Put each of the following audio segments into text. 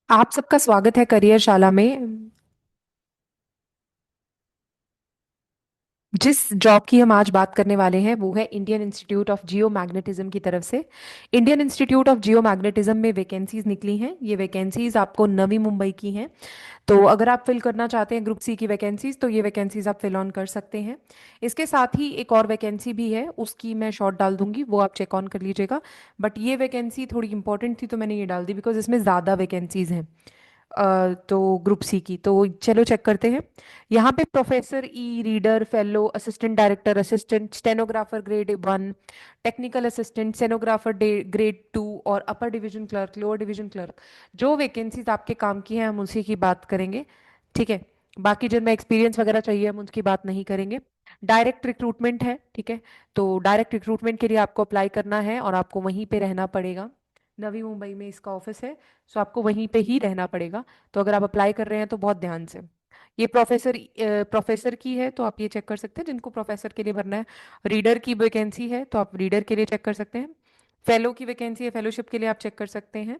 आप सबका स्वागत है करियर शाला में। जिस जॉब की हम आज बात करने वाले हैं वो है Indian institute of geo magnetism की तरफ से। Indian institute of geo magnetism में वैकेंसीज निकली हैं। ये वैकेंसीज आपको नवी मुंबई की हैं। तो अगर आप फिल करना चाहते हैं ग्रुप सी की वैकेंसीज तो ये वैकेंसीज आप फिल ऑन कर सकते हैं। इसके साथ ही एक और वैकेंसी भी है, उसकी मैं शॉर्ट डाल दूंगी, वो आप चेक ऑन कर लीजिएगा। बट ये वैकेंसी थोड़ी इंपॉर्टेंट थी तो मैंने ये डाल दी बिकॉज इसमें ज़्यादा वैकेंसीज हैं। तो ग्रुप सी की तो चलो चेक करते हैं। यहाँ पे professor e reader fellow assistant director assistant stenographer grade 1, technical assistant stenographer grade 2 और upper division clerk lower division clerk. जो वैकेंसीज आपके काम की हैं हम उसी की बात करेंगे। ठीक है। बाकी जिनमें एक्सपीरियंस वगैरह चाहिए हम उनकी बात नहीं करेंगे। डायरेक्ट रिक्रूटमेंट है, ठीक है। तो डायरेक्ट रिक्रूटमेंट के लिए आपको अप्लाई करना है और आपको वहीं पे रहना पड़ेगा। नवी मुंबई में इसका ऑफिस है। सो आपको वहीं पे ही रहना पड़ेगा। तो अगर आप अप्लाई कर रहे हैं तो बहुत ध्यान से। ये प्रोफेसर की है तो आप ये चेक कर सकते हैं जिनको प्रोफेसर के लिए भरना है। रीडर की वैकेंसी है तो आप रीडर के लिए चेक कर सकते हैं। फेलो की वैकेंसी है, फेलोशिप के लिए आप चेक कर सकते हैं।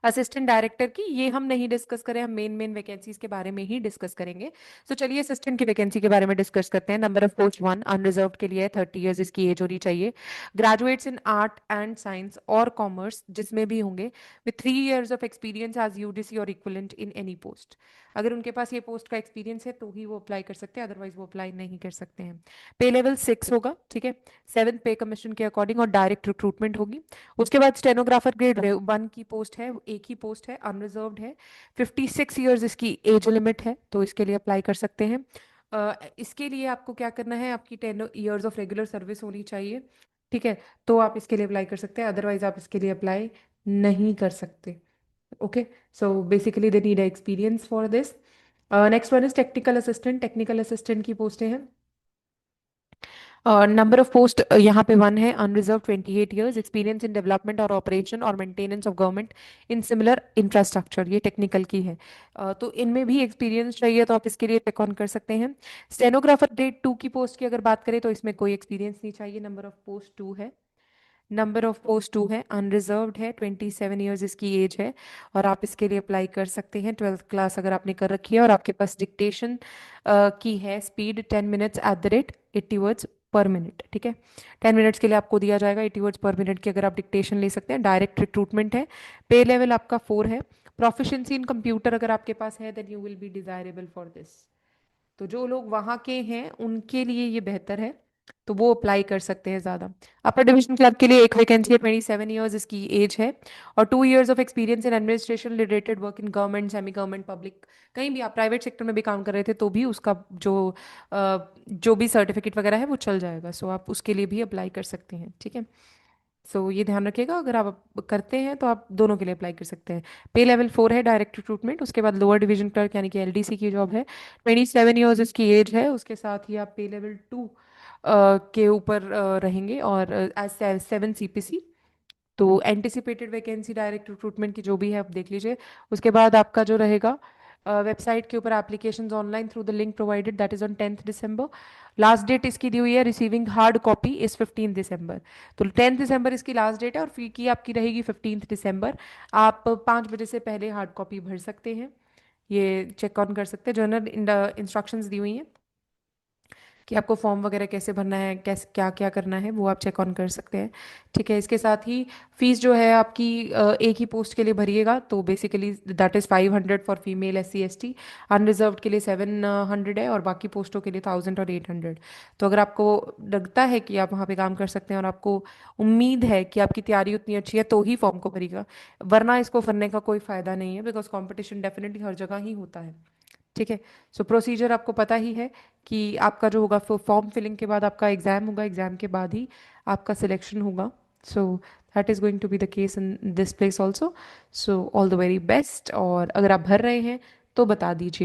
असिस्टेंट डायरेक्टर की ये हम नहीं डिस्कस करें, हम मेन मेन वैकेंसीज के बारे में ही डिस्कस करेंगे। तो चलिए असिस्टेंट की वैकेंसी के बारे में डिस्कस करते हैं। नंबर ऑफ पोस्ट 1 अनरिजर्व के लिए 30 ईयर्स इसकी एज होनी चाहिए। Graduates in art and science और कॉमर्स जिसमें भी होंगे with 3 years of experience as UDC और इक्विवेलेंट इन एनी पोस्ट। अगर उनके पास ये पोस्ट का एक्सपीरियंस है तो ही वो अप्लाई कर सकते हैं, अदरवाइज वो अप्लाई नहीं कर सकते हैं। पे लेवल 6 होगा, ठीक है। 7 पे कमीशन के अकॉर्डिंग और डायरेक्ट रिक्रूटमेंट होगी। उसके बाद स्टेनोग्राफर ग्रेड 1 की पोस्ट है, एक ही पोस्ट है, अनरिजर्व्ड है। 56 ईयर्स इसकी एज लिमिट है तो इसके लिए अप्लाई कर सकते हैं। इसके लिए आपको क्या करना है, आपकी 10 ईयर्स ऑफ रेगुलर सर्विस होनी चाहिए। ठीक है। तो आप इसके लिए अप्लाई कर सकते हैं, अदरवाइज आप इसके लिए अप्लाई नहीं कर सकते। Okay. So basically they need experience for this. Next one is technical assistant. Technical assistant की पोस्टें हैं। नंबर ऑफ पोस्ट यहाँ पे 1 है, unreserved 28 years experience in development और ऑपरेशन और maintenance of government in similar infrastructure, ये टेक्निकल की है। तो इनमें भी एक्सपीरियंस चाहिए तो आप इसके लिए टेक ऑन कर सकते हैं। स्टेनोग्राफर ग्रेड 2 की पोस्ट की अगर बात करें तो इसमें कोई एक्सपीरियंस नहीं चाहिए। नंबर ऑफ पोस्ट 2 है। नंबर ऑफ पोस्ट 2 है, अनरिजर्व्ड है, 27 ईयर्स इसकी एज है। और आप इसके लिए अप्लाई कर सकते हैं। 12th क्लास अगर आपने कर रखी है और आपके पास डिक्टेशन की है स्पीड 10 मिनट्स @ 80 वर्ड्स पर मिनट, ठीक है। 10 मिनट्स के लिए आपको दिया जाएगा 80 वर्ड्स पर मिनट की अगर आप डिक्टेशन ले सकते हैं। डायरेक्ट रिक्रूटमेंट है। पे लेवल आपका 4 है। प्रोफिशिएंसी इन कंप्यूटर अगर आपके पास है then you will be desirable for this. तो जो लोग वहाँ के हैं उनके लिए ये बेहतर है, तो वो अप्लाई कर सकते हैं ज़्यादा। अपर डिवीजन क्लर्क के लिए एक वैकेंसी है, 27 ईयर्स इसकी एज है। और 2 years of experience in administration related work in government semi government public. कहीं भी आप प्राइवेट सेक्टर में भी काम कर रहे थे तो भी उसका जो भी सर्टिफिकेट वगैरह है वो चल जाएगा। सो आप उसके लिए भी अप्लाई कर सकते हैं, ठीक है। सो ये ध्यान रखिएगा, अगर आप करते हैं तो आप दोनों के लिए अप्लाई कर सकते हैं। पे लेवल 4 है, डायरेक्ट रिक्रूटमेंट। उसके बाद लोअर डिवीजन क्लर्क यानी कि एलडीसी की जॉब है। 27 ईयर्स इसकी एज है। उसके साथ ही आप पे लेवल 2 के ऊपर रहेंगे और एज 7 सीपीसी। तो एंटिसिपेटेड वैकेंसी डायरेक्ट रिक्रूटमेंट की जो भी है आप देख लीजिए। उसके बाद आपका जो रहेगा वेबसाइट के ऊपर applications online through the link provided that is on 10th December. Last date इसकी दी हुई है receiving hard copy is 15 December. तो 10th दिसंबर इसकी लास्ट डेट है और फी की आपकी रहेगी 15th दिसंबर। आप 5 बजे से पहले हार्ड कॉपी भर सकते हैं। ये चेक ऑन कर सकते हैं, जर्नल इंस्ट्रक्शंस दी हुई हैं कि आपको फॉर्म वगैरह कैसे भरना है, कैसे क्या क्या करना है वो आप चेक ऑन कर सकते हैं। ठीक है। इसके साथ ही फीस जो है आपकी एक ही पोस्ट के लिए भरिएगा तो basically that is 500 for female SC ST। Unreserved के लिए 700 है और बाकी पोस्टों के लिए 1000 और 800। तो अगर आपको लगता है कि आप वहाँ पे काम कर सकते हैं और आपको उम्मीद है कि आपकी तैयारी उतनी अच्छी है तो ही फॉर्म को भरिएगा, वरना इसको भरने का कोई फ़ायदा नहीं है बिकॉज कॉम्पिटिशन डेफिनेटली हर जगह ही होता है। ठीक है। सो प्रोसीजर आपको पता ही है कि आपका जो होगा फॉर्म फिलिंग के बाद आपका एग्जाम होगा, एग्जाम के बाद ही आपका सिलेक्शन होगा। So that is going to be the case in this place also. So all the very best. और अगर आप भर रहे हैं तो बता दीजिए।